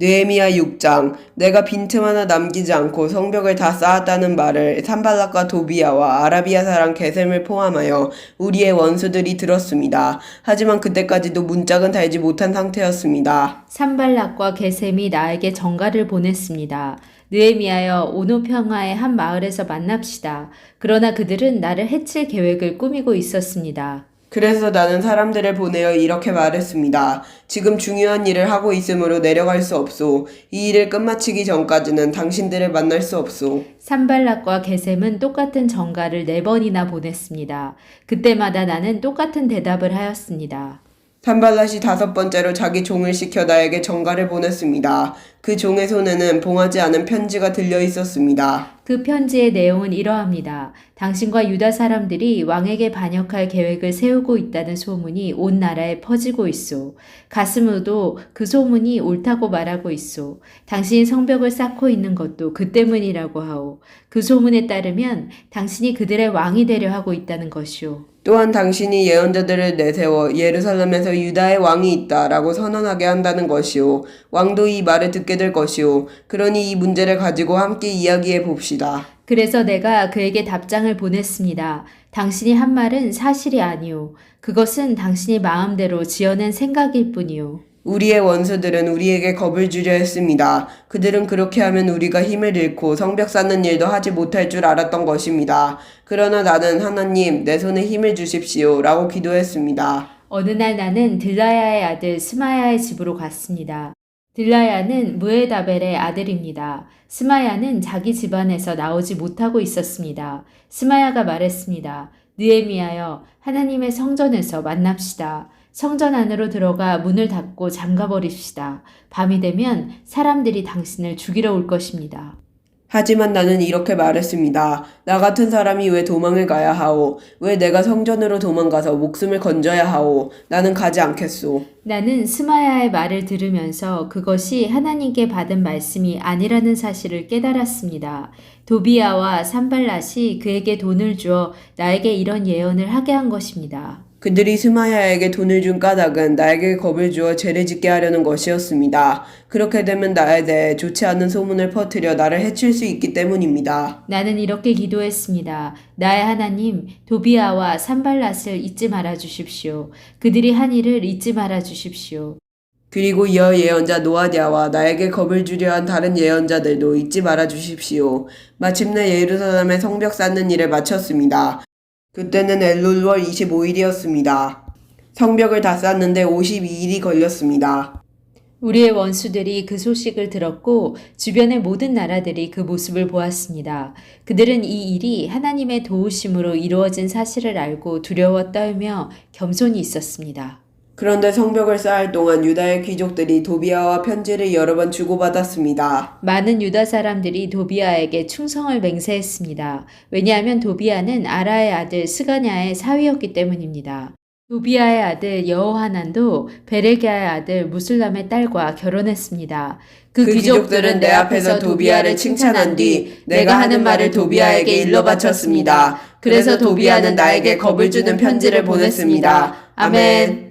느헤미야 6장. 내가 빈틈 하나 남기지 않고 성벽을 다 쌓았다는 말을 산발락과 도비야와 아라비아 사람 게셈을 포함하여 우리의 원수들이 들었습니다. 하지만 그때까지도 문짝은 달지 못한 상태였습니다. 산발락과 게셈이 나에게 전가를 보냈습니다. 느헤미야여, 오노 평화의 한 마을에서 만납시다. 그러나 그들은 나를 해칠 계획을 꾸미고 있었습니다. 그래서 나는 사람들을 보내어 이렇게 말했습니다. 지금 중요한 일을 하고 있으므로 내려갈 수 없소. 이 일을 끝마치기 전까지는 당신들을 만날 수 없소. 산발락과 게셈은 똑같은 전가를 4번이나 보냈습니다. 그때마다 나는 똑같은 대답을 하였습니다. 산발랏이 5번째로 자기 종을 시켜 나에게 전가를 보냈습니다. 그 종의 손에는 봉하지 않은 편지가 들려 있었습니다. 그 편지의 내용은 이러합니다. 당신과 유다 사람들이 왕에게 반역할 계획을 세우고 있다는 소문이 온 나라에 퍼지고 있소. 가스무도 그 소문이 옳다고 말하고 있소. 당신이 성벽을 쌓고 있는 것도 그 때문이라고 하오. 그 소문에 따르면 당신이 그들의 왕이 되려 하고 있다는 것이오. 또한 당신이 예언자들을 내세워 예루살렘에서 유다의 왕이 있다라고 선언하게 한다는 것이오. 왕도 이 말을 듣게 될 것이오. 그러니 이 문제를 가지고 함께 이야기해 봅시다. 그래서 내가 그에게 답장을 보냈습니다. 당신이 한 말은 사실이 아니오. 그것은 당신이 마음대로 지어낸 생각일 뿐이오. 우리의 원수들은 우리에게 겁을 주려 했습니다. 그들은 그렇게 하면 우리가 힘을 잃고 성벽 쌓는 일도 하지 못할 줄 알았던 것입니다. 그러나 나는 하나님, 내 손에 힘을 주십시오 라고 기도했습니다. 어느 날 나는 들라야의 아들 스마야의 집으로 갔습니다. 들라야는 무에다벨의 아들입니다. 스마야는 자기 집안에서 나오지 못하고 있었습니다. 스마야가 말했습니다. 느헤미야여, 하나님의 성전에서 만납시다. 성전 안으로 들어가 문을 닫고 잠가버립시다. 밤이 되면 사람들이 당신을 죽이러 올 것입니다. 하지만 나는 이렇게 말했습니다. 나 같은 사람이 왜 도망을 가야 하오? 왜 내가 성전으로 도망가서 목숨을 건져야 하오? 나는 가지 않겠소. 나는 스마야의 말을 들으면서 그것이 하나님께 받은 말씀이 아니라는 사실을 깨달았습니다. 도비야와 산발랏이 그에게 돈을 주어 나에게 이런 예언을 하게 한 것입니다. 그들이 스마야에게 돈을 준 까닭은 나에게 겁을 주어 죄를 짓게 하려는 것이었습니다. 그렇게 되면 나에 대해 좋지 않은 소문을 퍼뜨려 나를 해칠 수 있기 때문입니다. 나는 이렇게 기도했습니다. 나의 하나님, 도비야와 산발랏을 잊지 말아 주십시오. 그들이 한 일을 잊지 말아 주십시오. 그리고 이어 예언자 노아디아와 나에게 겁을 주려 한 다른 예언자들도 잊지 말아 주십시오. 마침내 예루살렘의 성벽 쌓는 일을 마쳤습니다. 그때는 엘룰월 25일이었습니다. 성벽을 다 쌓는데 52일이 걸렸습니다. 우리의 원수들이 그 소식을 들었고 주변의 모든 나라들이 그 모습을 보았습니다. 그들은 이 일이 하나님의 도우심으로 이루어진 사실을 알고 두려워 떨며 겸손히 있었습니다. 그런데 성벽을 쌓을 동안 유다의 귀족들이 도비야와 편지를 여러 번 주고받았습니다. 많은 유다 사람들이 도비야에게 충성을 맹세했습니다. 왜냐하면 도비야는 아라의 아들 스가냐의 사위였기 때문입니다. 도비야의 아들 여호하난도 베레기야의 아들 무술람의 딸과 결혼했습니다. 그 귀족들은 내 앞에서 도비야를 칭찬한 뒤 내가 하는 말을 도비야에게 일러 바쳤습니다. 그래서 도비야는 나에게 겁을 주는 편지를 보냈습니다. 아멘.